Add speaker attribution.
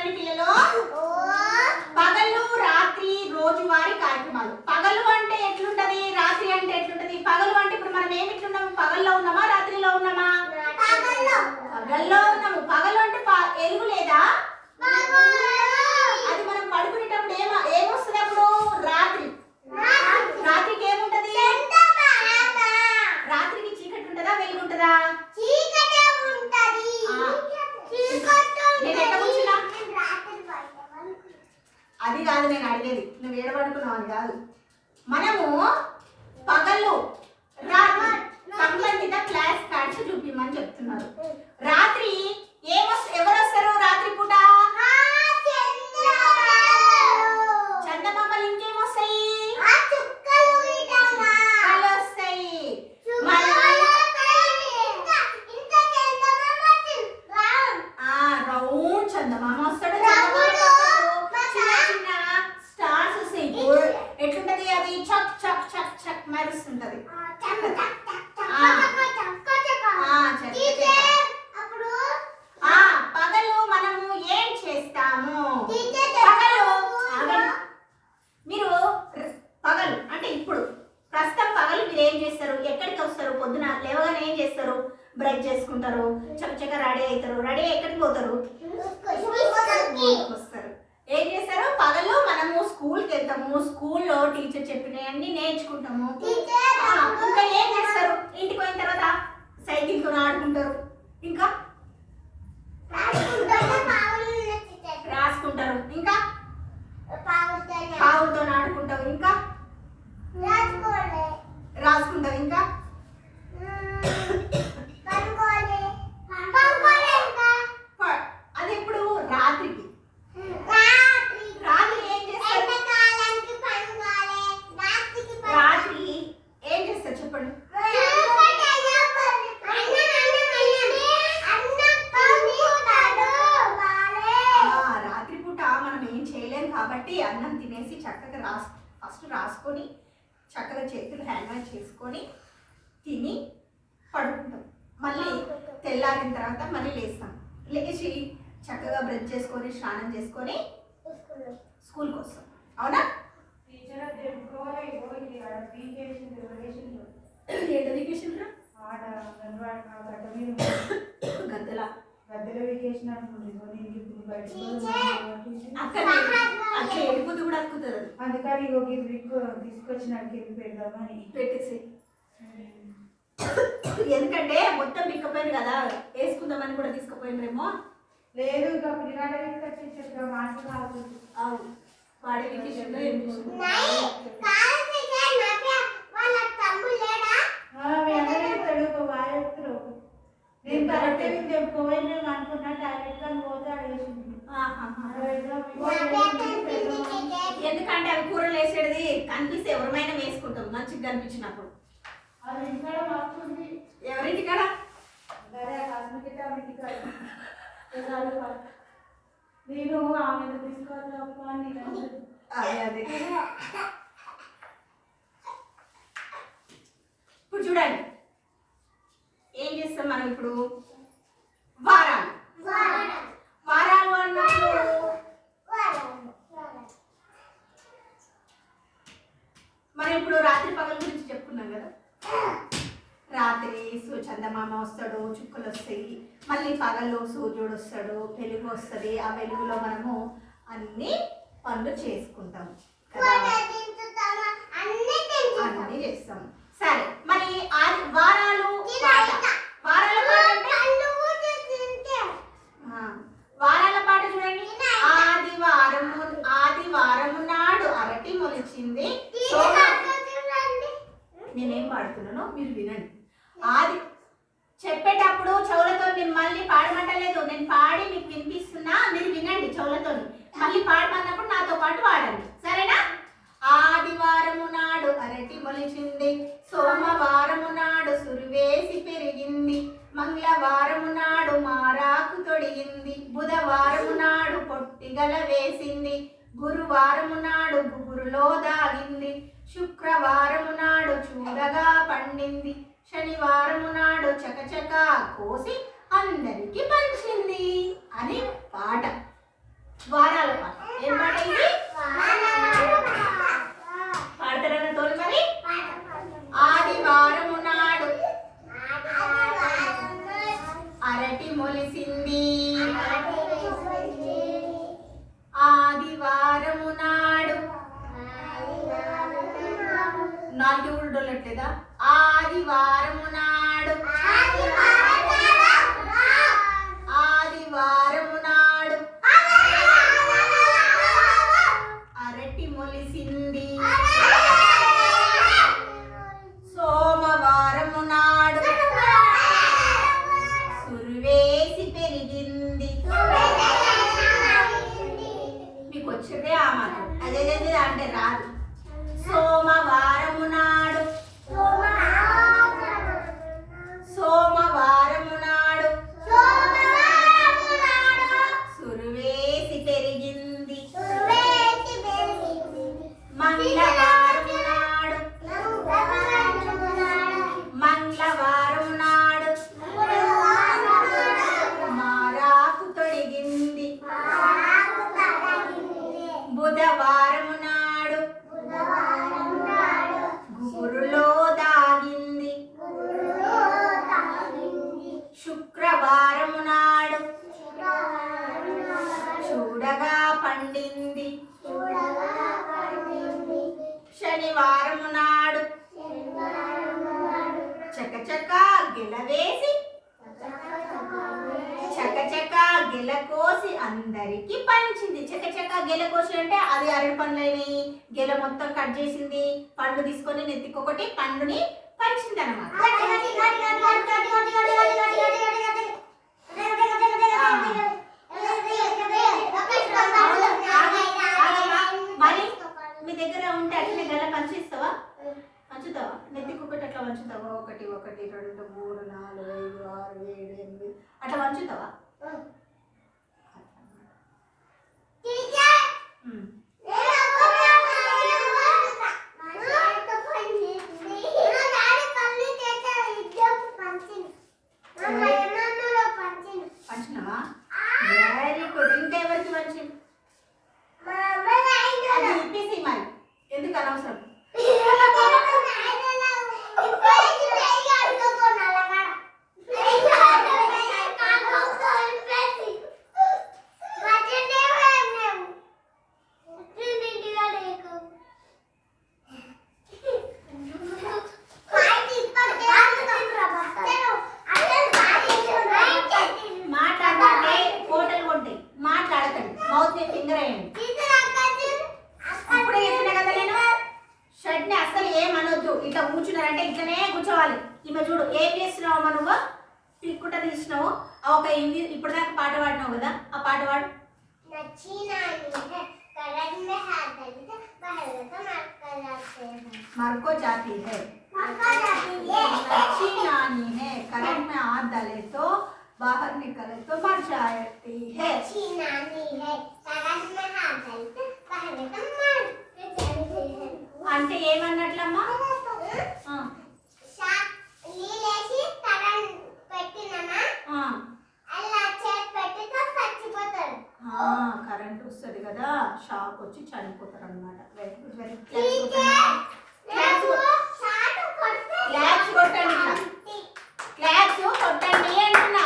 Speaker 1: చూడండి పిల్లలు, పగలు రాత్రి రోజువారీ కార్యక్రమాలు. పగలు అంటే ఎట్లుంటది, రాత్రి అంటే ఎట్లుంటది? పగలు అంటే ఇప్పుడు మనం ఏమిట్లున్నాము, పగల్లో ఉన్నామా రాత్రిలో ఉన్నామా? పగల్లో ఉన్నాము. పగలు అంటే ఎలుగు లేదా, అది మనం పడుకునేటప్పుడు ఏమొస్తుంది అప్పుడు? రాత్రి. రాత్రికి ఏముంటది? రాత్రికి చీకటి ఉంటదా వెలుగు ఉంటదా? నేను ఎట్లా కూర్చున్నా? అది కాదు నేను అడిగేది, నువ్వు ఏడబడుకున్నావు అని కాదు. మనము పగలు రాత్రి సంబంధిత క్లాస్ కార్డ్స్ చూపిమని చెప్తున్నారు. రాత్రి ఎవరు వస్తారు రాత్రి పూట? చందమామలు. ఇంకేమొస్తాయి? చుక్కలు వస్తాయి. రౌండ్ చందమామ వస్తాడు. చిన్న చిన్న స్టార్స్ వస్తాయి. ఎట్లుంటది అది? చక్ చక్ చక్ చక్ మెరుస్తుంటది. పగలు మనము ఏం చేస్తాము? మీరు పగలు అంటే ఇప్పుడు ప్రస్తుతం పగలు మీరు ఏం చేస్తారు? ఎక్కడికి వస్తారు? పొద్దున లేవగానే ఏం చేస్తారు? బ్రష్ చేసుకుంటారు, చక్కచక్క రెడీ అవుతారు. రెడీ ఎక్కడికి పోతారు? వస్తారు. ఏం చేస్తారు? పగలు మనము స్కూల్కి వెళ్తాము. స్కూల్లో టీచర్ చెప్పినవన్నీ నేర్చుకుంటాము. ఇంకా ఏం చేస్తారు? ఇంటికి పోయిన తర్వాత సైకిల్తో ఆడుకుంటారు, ఇంకా రాసుకుంటారు, ఇంకా పావులతో ఆడుకుంటారు, ఇంకా రాసుకుంటారు, ఇంకా అది ఎప్పుడు? రాత్రికి. రాత్రి ఏం చేస్తారు? రాత్రి ఏం చేస్తారు చెప్పండి? రాత్రి పూట మనం ఏం చేయలేము కాబట్టి అన్నం తినేసి చక్కగా ఫస్ట్ రాసుకొని చక్కగా చేతులు హ్యాండ్ వాష్ చేసుకొని తిని పడుకుంటాం. మళ్ళీ తెల్లారిన తర్వాత మళ్ళీ లేస్తాం. లేచి చక్కగా బ్రష్ చేసుకొని స్నానం చేసుకొని స్కూల్కి వస్తాం. అవునా?
Speaker 2: గద్దెల వెకేషన్
Speaker 1: అట్లా వెళ్ళిపోతే కూడా అక్కుతుంది.
Speaker 2: అందుకని తీసుకొచ్చినాక పెడదామని
Speaker 1: పెట్టేసి, ఎందుకంటే మొత్తం బిక్కపోయింది కదా, వేసుకుందామని కూడా తీసుకుపోయిండ్రేమో.
Speaker 2: లేదు ఇక పిల్లగాడ మాటలు కాదు.
Speaker 1: అవును, వాడే వెకేషన్
Speaker 2: నేను కరెక్ట్ చెప్పుకోవాలి అనుకున్నా. టాయిలెట్ కానీ పోతే అడిగేసింది.
Speaker 1: ఎందుకంటే అవి కూరలు వేసేది కనిపిస్తే ఎవరిమైనా వేసుకుంటాం మంచిగా కనిపించినప్పుడు.
Speaker 2: అది ఇంటికాడ వస్తుంది.
Speaker 1: ఎవరింటికాడ?
Speaker 2: నేను ఆమె తీసుకోవాలి.
Speaker 1: అదే ఇప్పుడు చూడండి ఏం చేస్తాం మనం ఇప్పుడు? వారాలు. వారాలు అన్నప్పుడు మనం ఇప్పుడు రాత్రి పగల గురించి చెప్పుకున్నాం కదా. రాత్రి చందమామ వస్తాడు, చుక్కలు వస్తాయి. మళ్ళీ పగల్లో సూర్యుడు వస్తాడు, వెలుగు వస్తుంది. ఆ వెలుగులో మనము అన్ని పనులు చేసుకుంటాం కదా, అన్నీ చేస్తాం. సరే, మరి వారాలు వారాల పాట చూడండి. ఆదివారము నాడు అరటి మొలిచింది. నేనేం పాడుతున్నానో మీరు వినండి. చెప్పేటప్పుడు చెవులతో మీరు మళ్ళీ పాడమంటలేదు, నేను పాడి మీకు వినిపిస్తున్నా, మీరు వినండి చెవులతో. మళ్ళీ పాడమన్నప్పుడు నాతో పాటు పాడండి, సరేనా? ఆదివారము నాడు అరటి మొలిచింది, సోమవారము నాడు సురువేసి పెరిగింది, మంగళవారము నాడు మారాకు తొడిగింది, బుధవారము నాడు పొట్టిగల వేసింది, గురువారము నాడు గుబురులో దాగింది, శుక్రవారము నాడు చూడగా పండింది, శనివారము నాడు చకచకా కోసి అందరికి పంచింది అని పాట. ఆదివారము నాడు అరటి మొలిసింది సోమవారము నాడు సురువేసి పెరిగింది. మీకు వచ్చేదే ఆ మాత్రం, అదే అంటే రాదు. సోమవారము నాడు సురువేసి పెరిగింది. మంగళవారము నాడు మారాకు తొడిగింది. బుధవారము నాడు గుబురులో దాగింది. శుక్రవారము నాడు చూడగా పండింది. శనివారము నాడు చకచక గెలవేసి చకచక గెలకోసి అందరికి పంచింది. చకచక గెలకోసి అంటే అది అరటి పండ్లని గెల మొత్తం కట్ చేసింది. పండు తీసుకొని నెత్తికొకటి పండుని పంచింది అన్నమాట. మరి మీ దగ్గర ఉంటే అట్లనే గెల పంచిస్తావా? పంచుతావా? నెత్తికొకటి అట్లా పంచుతావా? 1 1 2 3 4 5 6 7 8 అట్లా పంచుతావా? పంచినవా? Very good. ఇంకా ఎవరికి పంచింది? అది ఇప్పేసి మరి ఎందుకు అనవసరం. మాట్లాడండి, హోటల్ కొంటాయి. మాట్లాడకండి, మౌత్ మీద ఫింగర్ వేయండి. ఇప్పుడే చెప్పిన కదా నేను, షర్ట్ని అస్సలు ఏమనొద్దు. ఇట్లా కూర్చున్నారంటే ఇట్లనే కూర్చోవాలి. ఈమె చూడు ఏం చేస్తున్నావు అమ్మ, నువ్వు పిక్కుట తీసినావు. ఒక హిందీ ఇప్పుడు దాకా పాట పాడినావు కదా, ఆ పాట పాడు. मरको जाती है अच्छी नानी है करंट में हाथ डाले तो बाहर निकले तो मर जाती है. अच्छी नानी है करंट में हाथ डाले तो बाहर निकले मर जाती है. అంటే ఏమన్నట్లమ్మా? నీలేసి కరెంట్ పెట్టినమా అలా చేతి పెట్టితో చచ్చిపోతారు. కరెంట్ వస్తుంది కదా, షాక్ వచ్చి చనిపోతారు అన్నమాట. క్లాప్స్ కొట్టండి అంటున్నా.